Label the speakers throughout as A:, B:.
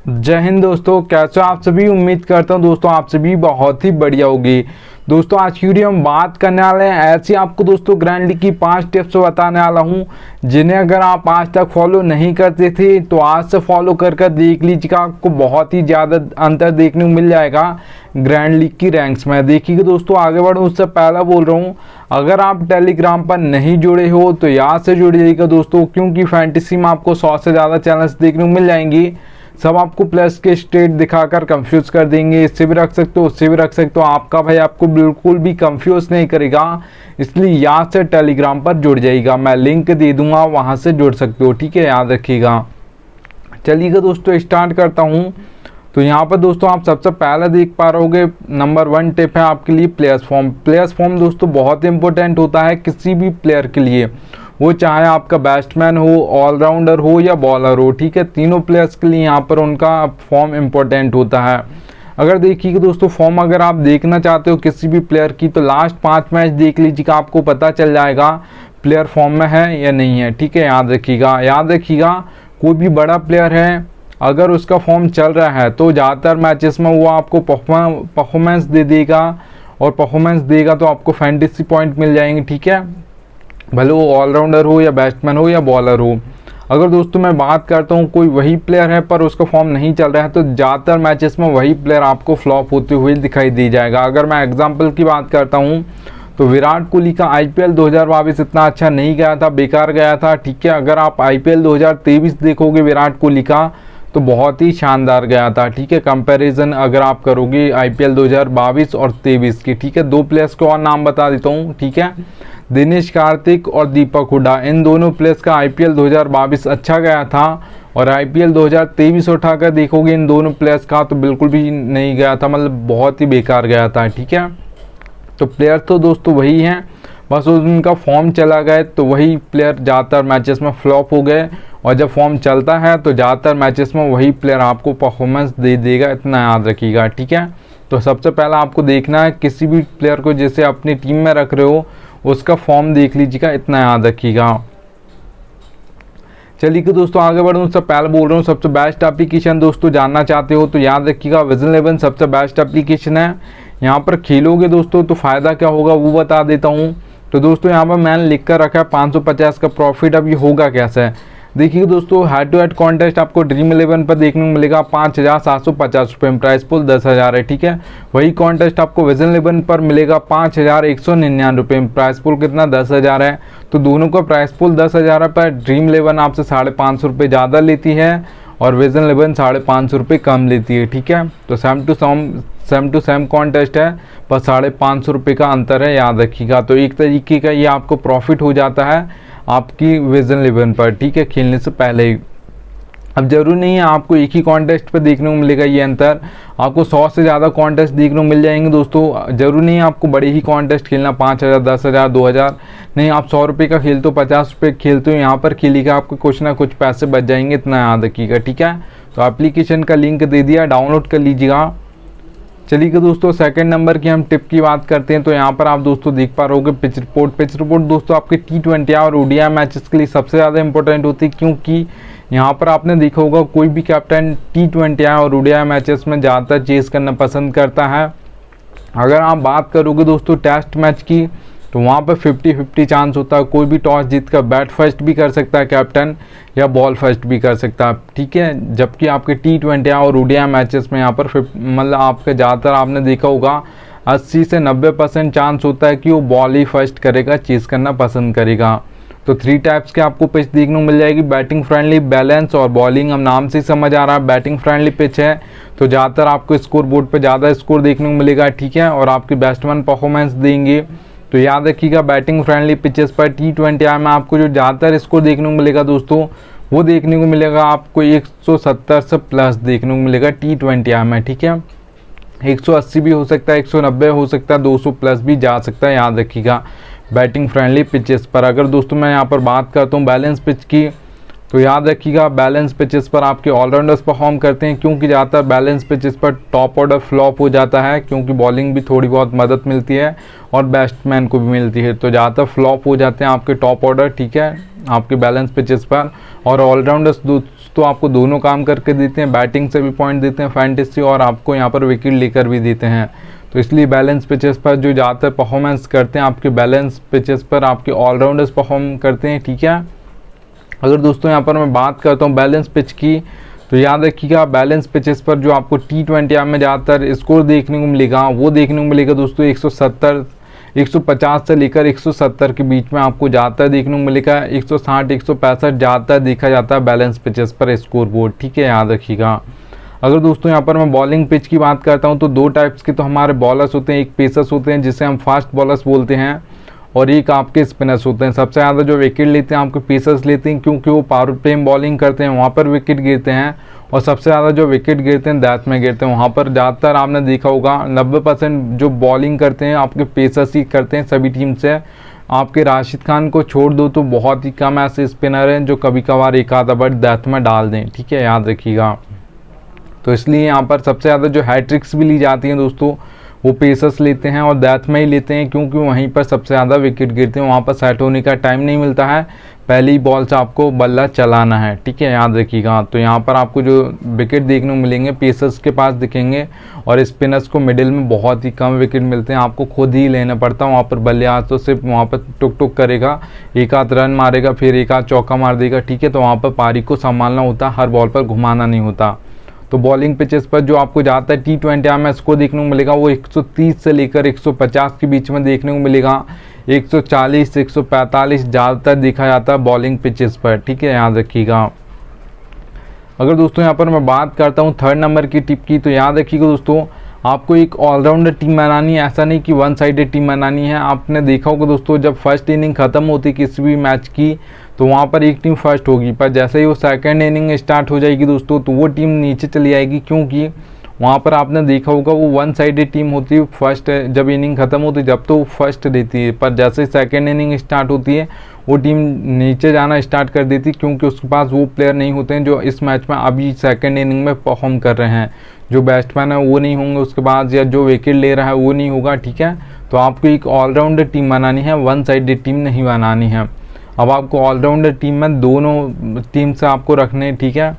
A: जय हिंद दोस्तों, कैसे हो आप सभी। उम्मीद करता हूं दोस्तों आप सभी बहुत ही बढ़िया होगी। दोस्तों आज की वीडियो हम बात करने वाले हैं ऐसी आपको दोस्तों ग्रैंड लीग की 5 टिप्स बताने वाला हूं जिन्हें अगर आप आज तक फॉलो नहीं करते थे तो आज से फॉलो कर देख लीजिएगा। आपको बहुत ही ज़्यादा अंतर देखने को मिल जाएगा ग्रैंड लीग की रैंक्स में। देखिए दोस्तों आगे बढ़ूँ उससे पहले बोल रहा हूँ, अगर आप टेलीग्राम पर नहीं जुड़े हो तो यहाँ से जुड़ जाइएगा दोस्तों, क्योंकि फैंटेसी में आपको 100 से ज़्यादा चैनल्स देखने को मिल जाएंगी। सब आपको प्लस के स्टेट दिखाकर कंफ्यूज कर देंगे, इससे भी रख सकते हो उससे भी रख सकते हो। आपका भाई आपको बिल्कुल भी कंफ्यूज नहीं करेगा, इसलिए यहाँ से टेलीग्राम पर जुड़ जाइएगा। मैं लिंक दे दूंगा, वहाँ से जुड़ सकते हो, ठीक है, याद रखिएगा। चलिएगा दोस्तों स्टार्ट करता हूँ। तो यहाँ पर दोस्तों आप सबसे पहले देख पा रहोगे नंबर 1 टिप है आपके लिए प्लेयर्स फॉर्म। प्लेयर्स फॉर्म दोस्तों बहुत इंपॉर्टेंट होता है किसी भी प्लेयर के लिए, वो चाहे आपका बैट्समैन हो, ऑलराउंडर हो या बॉलर हो, ठीक है। तीनों प्लेयर्स के लिए यहाँ पर उनका फॉर्म इम्पोर्टेंट होता है। अगर देखिए दोस्तों फॉर्म अगर आप देखना चाहते हो किसी भी प्लेयर की तो लास्ट 5 मैच देख लीजिएगा, आपको पता चल जाएगा प्लेयर फॉर्म में है या नहीं है, ठीक है। याद रखिएगा कोई भी बड़ा प्लेयर है अगर उसका फॉर्म चल रहा है तो ज़्यादातर मैचेस में वो आपको परफॉर्मेंस दे देगा, और परफॉर्मेंस देगा तो आपको फैंटेसी पॉइंट मिल जाएंगे, ठीक है, भले वो ऑलराउंडर हो या बैट्समैन हो या बॉलर हो। अगर दोस्तों मैं बात करता हूँ कोई वही प्लेयर है पर उसका फॉर्म नहीं चल रहा है तो ज़्यादातर मैचेस में वही प्लेयर आपको फ्लॉप होते हुए दिखाई दे जाएगा। अगर मैं एग्जांपल की बात करता हूँ तो विराट कोहली का आईपीएल 2022 इतना अच्छा नहीं गया था, बेकार गया था, ठीक है। अगर आप आईपीएल 2023 देखोगे विराट कोहली का तो बहुत ही शानदार गया था, ठीक है। कंपैरिजन अगर आप करोगे आईपीएल 2022 और 23 की, ठीक है। 2 प्लेयर्स को और नाम बता देता हूँ, ठीक है, दिनेश कार्तिक और दीपक हुड्डा। इन दोनों प्लेयर्स का आईपीएल 2022 अच्छा गया था, और आईपीएल 2023 उठाकर देखोगे इन दोनों प्लेयर्स का तो बिल्कुल भी नहीं गया था, मतलब बहुत ही बेकार गया था, ठीक है। तो प्लेयर तो दोस्तों वही हैं, बस उनका फॉर्म चला गया तो वही प्लेयर ज़्यादातर मैचेस में फ्लॉप हो गए, और जब फॉर्म चलता है तो ज़्यादातर मैचेस में वही प्लेयर आपको परफॉर्मेंस दे देगा, इतना याद रखिएगा, ठीक है। तो सबसे पहले आपको देखना है किसी भी प्लेयर को जैसे अपनी टीम में रख रहे हो उसका फॉर्म देख लीजिएगा, इतना याद रखिएगा। चलिए दोस्तों आगे बढ़ूँ उससे पहले बोल रहा हूँ सबसे बेस्ट एप्लीकेशन दोस्तों जानना चाहते हो तो याद रखिएगा विजन 11 सबसे बेस्ट एप्लीकेशन है। यहाँ पर खेलोगे दोस्तों तो फ़ायदा क्या होगा वो बता देता हूँ। तो दोस्तों यहाँ पर मैंने लिख कर रखा है 550 का प्रॉफिट। अब ये होगा कैसे, देखिए दोस्तों हेड टू हेड कॉन्टेस्ट आपको ड्रीम 11 पर देखने को मिलेगा 5750 रुपये में, प्राइस पुल 10,000 है, ठीक है। वही कॉन्टेस्ट आपको विजन 11 पर मिलेगा 5199 रुपये में, प्राइस पुल कितना 10,000 है। तो दोनों का प्राइस पुल 10,000 है, पर ड्रीम 11 आपसे 550 रुपये ज़्यादा लेती है और विजन 11 550 रुपये कम लेती है, ठीक है। तो सेम टू सेम कॉन्टेस्ट है, बस 550 रुपये का अंतर है, याद रखिएगा। तो एक तरीके का ये आपको प्रॉफिट हो जाता है आपकी विजन 11 पर, ठीक है, खेलने से पहले ही। अब जरूरी नहीं है आपको एक ही कॉन्टेस्ट पर देखने को मिलेगा ये अंतर, आपको 100 से ज़्यादा कॉन्टेस्ट देखने को मिल जाएंगे दोस्तों। जरूरी नहीं है आपको बड़े ही कॉन्टेस्ट खेलना 5000, 10,000, 2,000 नहीं, आप 100 रुपये का खेलते हो, 50 रुपये खेलते हो, यहाँ पर खेलिएगा आपको कुछ ना कुछ पैसे बच जाएंगे, इतना याद रखिएगा, ठीक है। तो एप्लीकेशन का लिंक दे दिया, डाउनलोड कर लीजिएगा। चलिए दोस्तों सेकंड नंबर की हम टिप की बात करते हैं। तो यहाँ पर आप दोस्तों देख पा रहोगे पिच रिपोर्ट दोस्तों आपके T20 और ओडीआई मैचेस के लिए सबसे ज़्यादा इंपॉर्टेंट होती है, क्योंकि यहाँ पर आपने देखा होगा कोई भी कैप्टन T20 और ओडीआई मैचेस में ज़्यादातर चेस करना पसंद करता है। अगर आप बात करोगे दोस्तों टेस्ट मैच की तो वहाँ पर 50-50 चांस होता है, कोई भी टॉस जीत कर बैट फर्स्ट भी कर सकता है कैप्टन या बॉल फर्स्ट भी कर सकता है, ठीक है। जबकि आपके T20 और ओडीआई मैचेस में यहाँ पर मतलब आपके ज़्यादातर आपने देखा होगा 80 से 90% चांस होता है कि वो बॉल ही फर्स्ट करेगा, चेस करना पसंद करेगा। तो 3 टाइप्स के आपको पिच देखने को मिल जाएगी, बैटिंग फ्रेंडली, बैलेंस और बॉलिंग। हम नाम से समझ आ रहा है बैटिंग फ्रेंडली पिच है तो ज़्यादातर आपको स्कोर बोर्ड पर ज़्यादा स्कोर देखने को मिलेगा, ठीक है, और आपके बैट्समैन परफॉर्मेंस देंगे। तो याद रखिएगा बैटिंग फ्रेंडली पिचेस पर T20 में आपको जो ज़्यादातर स्कोर देखने को मिलेगा दोस्तों वो देखने को मिलेगा आपको 170 से प्लस देखने को मिलेगा T20 में, ठीक है। 180 भी हो सकता है, 190 हो सकता है, 200 प्लस भी जा सकता है, याद रखिएगा बैटिंग फ्रेंडली पिचेस पर। अगर दोस्तों मैं यहाँ पर बात करता हूँ बैलेंस पिच की तो याद रखिएगा बैलेंस पिचेस पर आपके ऑलराउंडर्स परफॉर्म करते हैं, क्योंकि ज़्यादातर बैलेंस पिचेस पर टॉप ऑर्डर फ्लॉप हो जाता है, क्योंकि बॉलिंग भी थोड़ी बहुत मदद मिलती है और बैट्समैन को भी मिलती है, तो ज़्यादातर फ्लॉप हो जाते हैं आपके टॉप ऑर्डर, ठीक है, आपके बैलेंस पिचेस पर। और ऑलराउंडर्स दोस्तों आपको दोनों काम करके देते हैं, बैटिंग से भी पॉइंट देते हैं फैंटेसी, और आपको यहाँ पर विकेट लेकर भी देते हैं। तो इसलिए बैलेंस पिचेस पर जो ज़्यादातर परफॉर्मेंस करते हैं आपके बैलेंस पिचेस पर आपके ऑलराउंडर्स परफॉर्म करते हैं, ठीक है। अगर दोस्तों यहाँ पर मैं बात करता हूँ बैलेंस पिच की, तो याद रखिएगा बैलेंस पिचेस पर जो आपको T20 में ज़्यादातर स्कोर देखने को मिलेगा वो देखने को मिलेगा दोस्तों 150 से लेकर 170 के बीच में आपको ज़्यादातर देखने को मिलेगा। 160 165 ज़्यादातर देखा जाता है बैलेंस पिचेस पर स्कोर बोर्ड, ठीक है, याद रखिएगा। अगर दोस्तों यहाँ पर मैं बॉलिंग पिच की बात करता हूँ तो दो टाइप्स के तो हमारे बॉलर्स होते हैं, एक पेसर्स होते हैं जिसे हम फास्ट बॉलर्स बोलते हैं, और एक आपके स्पिनर्स होते हैं। सबसे ज़्यादा जो विकेट लेते हैं आपके पेसर्स लेते हैं, क्योंकि वो पावर प्ले में बॉलिंग करते हैं, वहाँ पर विकेट गिरते हैं, और सबसे ज़्यादा जो विकेट गिरते हैं दैट में गिरते हैं। वहाँ पर ज़्यादातर आपने देखा होगा 90% जो बॉलिंग करते हैं आपके पेसर्स ही करते हैं सभी टीम से। आपके राशिद खान को छोड़ दो तो बहुत ही कम ऐसे स्पिनर हैं जो कभी कभार एक आधा बट दैट में डाल दें, ठीक है, याद रखिएगा। तो इसलिए यहाँ पर सबसे ज़्यादा जो हैट्रिक्स भी ली जाती हैं दोस्तों वो पेसर्स लेते हैं और डेथ में ही लेते हैं, क्योंकि वहीं पर सबसे ज़्यादा विकेट गिरते हैं, वहाँ पर सेट होने का टाइम नहीं मिलता है, पहली बॉल से आपको बल्ला चलाना है, ठीक है, याद रखिएगा। तो यहाँ पर आपको जो विकेट देखने को मिलेंगे पेसर्स के पास दिखेंगे, और स्पिनर्स को मिडिल में बहुत ही कम विकेट मिलते हैं, आपको खुद ही लेना पड़ता है। वहाँ पर बल्लेबाज तो सिर्फ वहाँ पर टुक टुक करेगा, एक आध रन मारेगा, फिर एक आध चौका मार देगा, ठीक है। तो वहाँ पर पारी को संभालना होता है, हर बॉल पर घुमाना नहीं होता। तो बॉलिंग पिचेस पर जो आपको ज़्यादातर T20 में स्कोर देखने को मिलेगा वो 130 से लेकर 150 के बीच में देखने को मिलेगा। 140 145 ज़्यादातर देखा जाता है बॉलिंग पिचेस पर, ठीक है, याद रखिएगा। अगर दोस्तों यहाँ पर मैं बात करता हूँ थर्ड नंबर की टिप की, तो याद रखिएगा दोस्तों आपको एक ऑलराउंडर टीम बनानी है, ऐसा नहीं कि वन साइडेड टीम बनानी है। आपने देखा होगा दोस्तों जब फर्स्ट इनिंग ख़त्म होती किसी भी मैच की तो वहाँ पर एक टीम फर्स्ट होगी, पर जैसे ही वो सेकंड इनिंग स्टार्ट हो जाएगी दोस्तों तो वो टीम नीचे चली आएगी, क्योंकि वहाँ पर आपने देखा होगा वो वन साइडेड टीम होती है। फर्स्ट जब इनिंग ख़त्म होती है जब तो फर्स्ट रहती है, पर जैसे ही सेकेंड इनिंग स्टार्ट होती है वो टीम नीचे जाना स्टार्ट कर देती है, क्योंकि उसके पास वो प्लेयर नहीं होते हैं जो इस मैच में अभी सेकेंड इनिंग में परफॉर्म कर रहे हैं। जो बैट्समैन है वो नहीं होंगे उसके बाद, या जो विकेट ले रहा है वो नहीं होगा, ठीक है। तो आपको एक ऑलराउंडर टीम बनानी है, वन साइडेड टीम नहीं बनानी है। अब आपको ऑलराउंडर टीम में दोनों टीम से आपको रखने, ठीक है,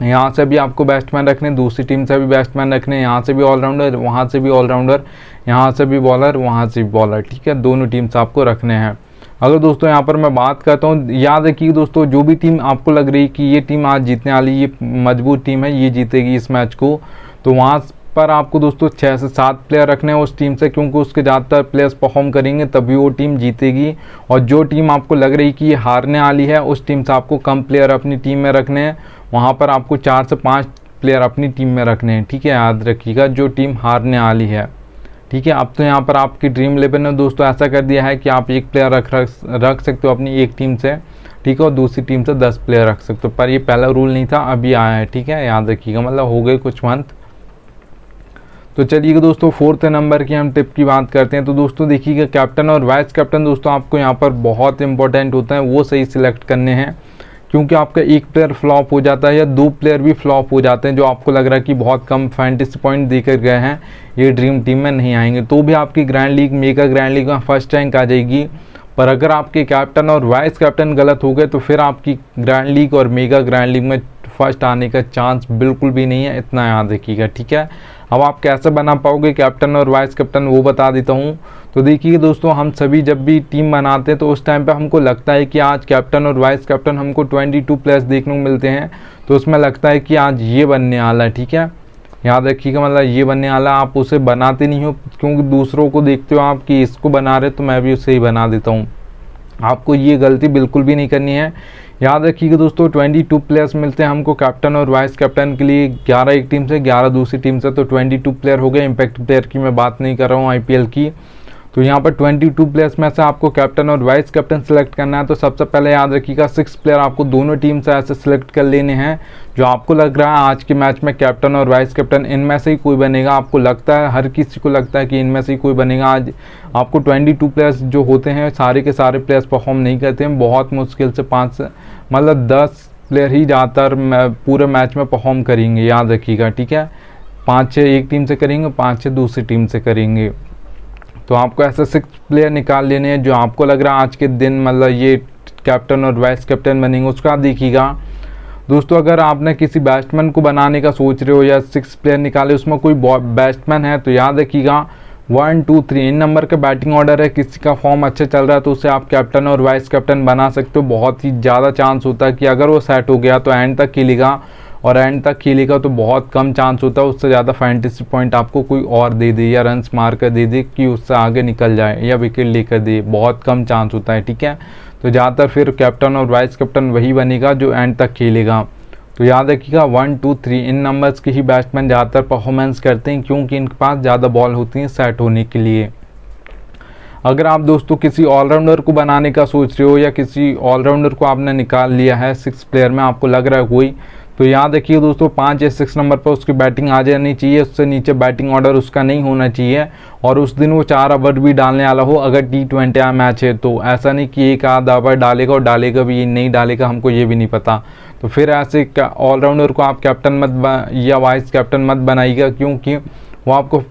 A: यहाँ से भी आपको बैट्समैन रखने, दूसरी टीम से भी बैट्समैन रखने, यहाँ से भी ऑलराउंडर, वहाँ से भी ऑलराउंडर, यहाँ से भी बॉलर, वहाँ से भी बॉलर, ठीक है, दोनों टीम से आपको रखने हैं। अगर दोस्तों यहाँ पर मैं बात करता हूँ, याद रखिए दोस्तों जो भी टीम आपको लग रही है कि ये टीम आज जीतने वाली, ये मजबूत टीम है, ये जीतेगी इस मैच को, तो वहाँ पर आपको दोस्तों 6 से 7 प्लेयर रखने हैं उस टीम से, क्योंकि उसके ज़्यादातर प्लेयर्स परफॉर्म करेंगे तभी वो टीम जीतेगी। और जो टीम आपको लग रही कि ये हारने वाली है उस टीम से आपको कम प्लेयर अपनी टीम में रखने हैं, वहाँ पर आपको 4 से 5 प्लेयर अपनी टीम में रखने हैं, ठीक है, याद रखिएगा, जो टीम हारने वाली है, ठीक है। अब तो यहाँ पर आपकी ड्रीम 11 ने दोस्तों ऐसा कर दिया है कि आप एक प्लेयर रख सकते हो अपनी एक टीम से, ठीक है, और दूसरी टीम से 10 प्लेयर रख सकते हो, पर ये पहला रूल नहीं था, अभी आया है, ठीक है, याद रखिएगा, मतलब हो गए कुछ मंथ। तो चलिए दोस्तों फोर्थ नंबर की हम टिप की बात करते हैं। तो दोस्तों देखिएगा कैप्टन और वाइस कैप्टन दोस्तों आपको यहाँ पर बहुत इंपॉर्टेंट होता है, वो सही सिलेक्ट करने हैं, क्योंकि आपका एक प्लेयर फ्लॉप हो जाता है या 2 प्लेयर भी फ्लॉप हो जाते हैं जो आपको लग रहा है कि बहुत कम फैंटेसी पॉइंट देकर गए हैं, ये ड्रीम टीम में नहीं आएंगे, तो भी आपकी grand league mega grand league में फर्स्ट रैंक आ जाएगी। पर अगर आपके कैप्टन और वाइस कैप्टन गलत हो गए तो फिर आपकी ग्रैंड लीग और मेगा ग्रैंड लीग में फर्स्ट आने का चांस बिल्कुल भी नहीं है, इतना याद रखिएगा, ठीक है। अब आप कैसे बना पाओगे कैप्टन और वाइस कैप्टन वो बता देता हूँ। तो देखिए दोस्तों हम सभी जब भी टीम बनाते हैं तो उस टाइम पे हमको लगता है कि आज कैप्टन और वाइस कैप्टन हमको 22 प्लेयर्स देखने को मिलते हैं, तो उसमें लगता है कि आज ये बनने वाला है, ठीक है, याद रखिएगा, मतलब ये बनने वाला, आप उसे बनाते नहीं हो क्योंकि दूसरों को देखते हो आप कि इसको बना रहे तो मैं भी उसे ही बना देता हूँ। आपको ये गलती बिल्कुल भी नहीं करनी है। याद रखिएगा दोस्तों 22 प्लेयर्स मिलते हैं हमको कैप्टन और वाइस कैप्टन के लिए, 11 एक टीम से 11 दूसरी टीम से, तो 22 प्लेयर हो गए। इम्पैक्ट प्लेयर की मैं बात नहीं कर रहा हूँ आईपीएल की। तो यहाँ पर 22 प्लेयर्स में से आपको कैप्टन और वाइस कैप्टन सेलेक्ट करना है। तो सबसे पहले याद रखिएगा 6 प्लेयर आपको दोनों टीम से ऐसे सिलेक्ट कर लेने हैं जो आपको लग रहा है आज के मैच में कैप्टन और वाइस कैप्टन इनमें से ही कोई बनेगा। आपको लगता है, हर किसी को लगता है कि इनमें से ही कोई बनेगा। आज आपको 22 प्लेयर्स जो होते हैं सारे के सारे प्लेयर्स परफॉर्म नहीं करते हैं, बहुत मुश्किल से 5 मतलब 10 प्लेयर ही ज़्यादातर पूरे मैच में परफॉर्म करेंगे, याद रखिएगा, ठीक है। 5-6 एक टीम से करेंगे, 5-6 दूसरी टीम से करेंगे। तो आपको ऐसे 6 प्लेयर निकाल लेने हैं जो आपको लग रहा है आज के दिन मतलब ये कैप्टन और वाइस कैप्टन बनेंगे। उसका देखिएगा दोस्तों अगर आपने किसी बैट्समैन को बनाने का सोच रहे हो या 6 प्लेयर निकाले, उसमें कोई बैट्समैन है तो याद रखिएगा 1 2 3 इन नंबर का बैटिंग ऑर्डर है। किसी का फॉर्म अच्छा चल रहा है तो उसे आप कैप्टन और वाइस कैप्टन बना सकते हो। बहुत ही ज़्यादा चांस होता है कि अगर वो सेट हो गया तो एंड तक खेलेगा, और एंड तक खेलेगा तो बहुत कम चांस होता है उससे ज़्यादा फैंटेसी पॉइंट आपको कोई और दे दे या रन्स मार कर दे दे कि उससे आगे निकल जाए या विकेट लेकर दे, बहुत कम चांस होता है। ठीक है, तो ज़्यादातर फिर कैप्टन और वाइस कैप्टन वही बनेगा जो एंड तक खेलेगा। तो याद रखिएगा 1 2 3 इन नंबर्स के ही बैट्समैन ज़्यादातर परफॉर्मेंस करते हैं, क्योंकि इनके पास ज़्यादा बॉल होती हैं सेट होने के लिए। अगर आप दोस्तों किसी ऑलराउंडर को बनाने का सोच रहे हो या किसी ऑलराउंडर को आपने निकाल लिया है 6 प्लेयर में, आपको लग रहा है कोई, तो याद रखिए दोस्तों 5 या 6 नंबर पर उसकी बैटिंग आ जानी चाहिए, उससे नीचे बैटिंग ऑर्डर उसका नहीं होना चाहिए, और उस दिन वो 4 ओवर भी डालने वाला हो अगर T20 मैच है तो। ऐसा नहीं कि एक आध ओवर डालेगा और डालेगा भी नहीं डालेगा, हमको ये भी नहीं पता। तो फिर ऐसे ऑलराउंडर को आप कैप्टन मत या वाइस कैप्टन मत बनाइएगा, क्योंकि वो आपको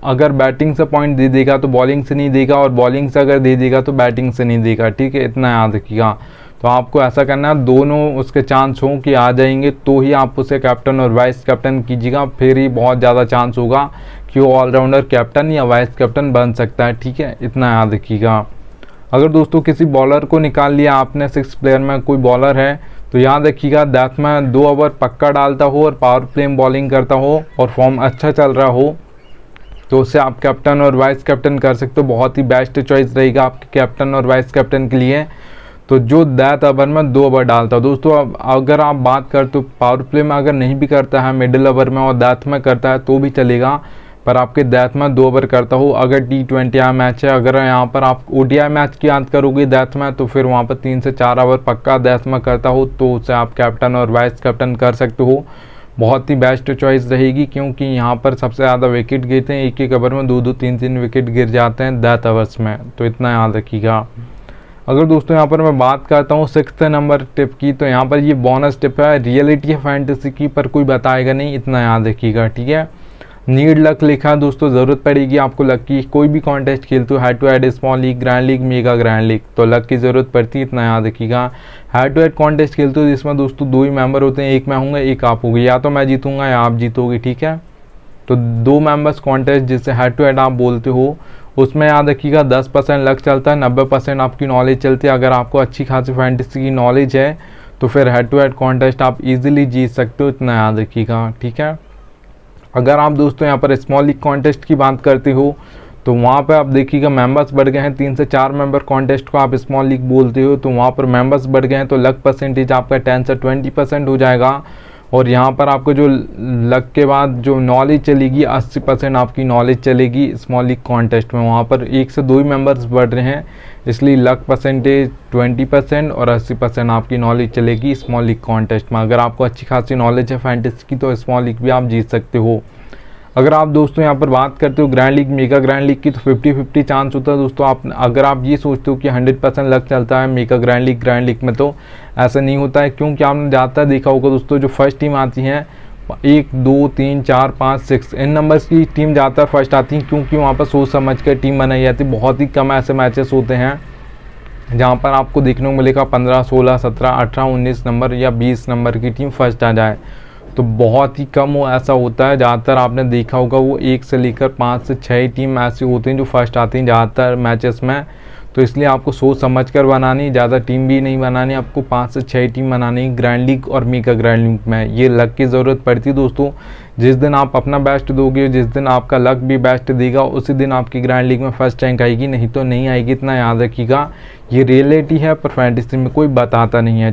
A: अगर बैटिंग से पॉइंट दे देगा तो बॉलिंग से नहीं देगा, और बॉलिंग से अगर दे देगा तो बैटिंग से नहीं देगा। ठीक है, इतना याद रखिएगा। तो आपको ऐसा करना है दोनों उसके चांस हों कि आ जाएंगे तो ही आप उसे कैप्टन और वाइस कैप्टन कीजिएगा, फिर ही बहुत ज़्यादा चांस होगा कि वो ऑलराउंडर कैप्टन या वाइस कैप्टन बन सकता है। ठीक है, इतना याद रखिएगा। अगर दोस्तों किसी बॉलर को निकाल लिया आपने 6 प्लेयर में, कोई बॉलर है तो याद रखिएगा दैट में 2 ओवर पक्का डालता हो और पावर प्ले में बॉलिंग करता हो और फॉर्म अच्छा चल रहा हो, तो उससे आप कैप्टन और वाइस कैप्टन कर सकते हो। बहुत ही बेस्ट चॉइस रहेगा आपके कैप्टन और वाइस कैप्टन के लिए। तो जो दैट ओवर में 2 ओवर डालता हो दोस्तों, अब अगर आप बात करते हो पावर प्ले में अगर नहीं भी करता है, मिडिल ओवर में और दैट में करता है तो भी चलेगा, पर आपके दैट में 2 ओवर करता हो। अगर T20 मैच है, अगर यहाँ पर आप ODI मैच की याद करोगे दैट में, तो फिर वहाँ पर 3 से 4 ओवर पक्का दैट में करता हो तो उसे आप कैप्टन और वाइस कैप्टन कर सकते हो। बहुत ही बेस्ट चॉइस रहेगी, क्योंकि यहाँ पर सबसे ज़्यादा विकेट गिरते हैं, एक ओवर में 2-2 3-3 विकेट गिर जाते हैं दैट ओवर्स में, तो इतना याद रखिएगा। अगर दोस्तों यहाँ पर मैं बात करता हूँ 6 नंबर टिप की, तो यहाँ पर ये बोनस टिप है, रियलिटी है फैंटेसी की, पर कोई बताएगा नहीं, इतना याद रखिएगा। ठीक है, नीड लक लिखा है दोस्तों, ज़रूरत पड़ेगी आपको लक की। कोई भी कॉन्टेस्ट खेलते हो, head to head, small league, grand league, mega grand league, तो लक की ज़रूरत पड़ती है, इतना याद रखिएगा। हेड टू हेड कॉन्टेस्ट खेलते हो जिसमें दोस्तों 2 ही मेंबर होते हैं, एक मैं हूँगा एक आप होगी, या तो मैं जीतूंगा या आप जीतोगे। ठीक है, तो 2 मेंबर्स कॉन्टेस्ट जिसे हेड टू हेड आप बोलते हो, उसमें याद रखिएगा 10% लक चलता है, 90% आपकी नॉलेज चलती है। अगर आपको अच्छी खासी फैंटेसी की नॉलेज है तो फिर हेड टू हेड कॉन्टेस्ट आप इजीली जीत सकते हो, इतना याद रखिएगा। ठीक है, अगर आप दोस्तों यहाँ पर स्मॉल लीग कॉन्टेस्ट की बात करते हो तो वहाँ पे आप देखिएगा मेंबर्स बढ़ गए हैं, 3 से 4 मेंबर कॉन्टेस्ट को आप स्मॉल लीग बोलते हो, तो वहाँ पर मेंबर्स बढ़ गए हैं, तो लक परसेंटेज आपका 10 से 20% हो जाएगा। और यहाँ पर आपको जो लक के बाद जो नॉलेज चलेगी 80% आपकी नॉलेज चलेगी स्मॉल लीग कॉन्टेस्ट में। वहाँ पर 1 से 2 ही मेंबर्स बढ़ रहे हैं, इसलिए लक परसेंटेज 20% और 80% आपकी नॉलेज चलेगी स्मॉल लीग कॉन्टेस्ट में। अगर आपको अच्छी खासी नॉलेज है फैंटेसी की तो स्मॉल लीग भी आप जीत सकते हो। अगर आप दोस्तों यहाँ पर बात करते हो grand league, mega grand league की, तो 50-50 चांस होता है दोस्तों। आप अगर आप ये सोचते हो कि 100% लक चलता है मेगा ग्रैंड लीग में, तो ऐसा नहीं होता है, क्योंकि आपने ज़्यादातर देखा होगा दोस्तों जो फर्स्ट टीम आती हैं 1 2 3 4 5 6 इन नंबर्स की टीम ज़्यादातर फर्स्ट आती हैं, क्योंकि वहाँ पर सोच समझ कर टीम बनाई जाती है। बहुत ही कम ऐसे मैचेस होते हैं जहाँ पर आपको देखने को मिलेगा 15 16 17 18 19 नंबर या 20 नंबर की टीम फर्स्ट आ जाए, तो बहुत ही कम वो ऐसा होता है। ज़्यादातर आपने देखा होगा वो 1 से लेकर 5 से 6 टीम ऐसी होती हैं जो फर्स्ट आती हैं ज़्यादातर मैचेस में। तो इसलिए आपको सोच समझ कर बनानी, ज़्यादा टीम भी नहीं बनानी, आपको 5 से 6 टीम बनानी ग्रैंड लीग और मेगा ग्रैंड लीग में। ये लक की ज़रूरत पड़ती है दोस्तों। जिस दिन आप अपना बेस्ट दोगे, जिस दिन आपका लक भी बेस्ट देगा, उसी दिन आपकी ग्रैंड लीग में फर्स्ट रैंक आएगी, नहीं तो नहीं आएगी, इतना याद रखिएगा। ये रियलिटी है, पर फैंटेसी में कोई बताता नहीं है।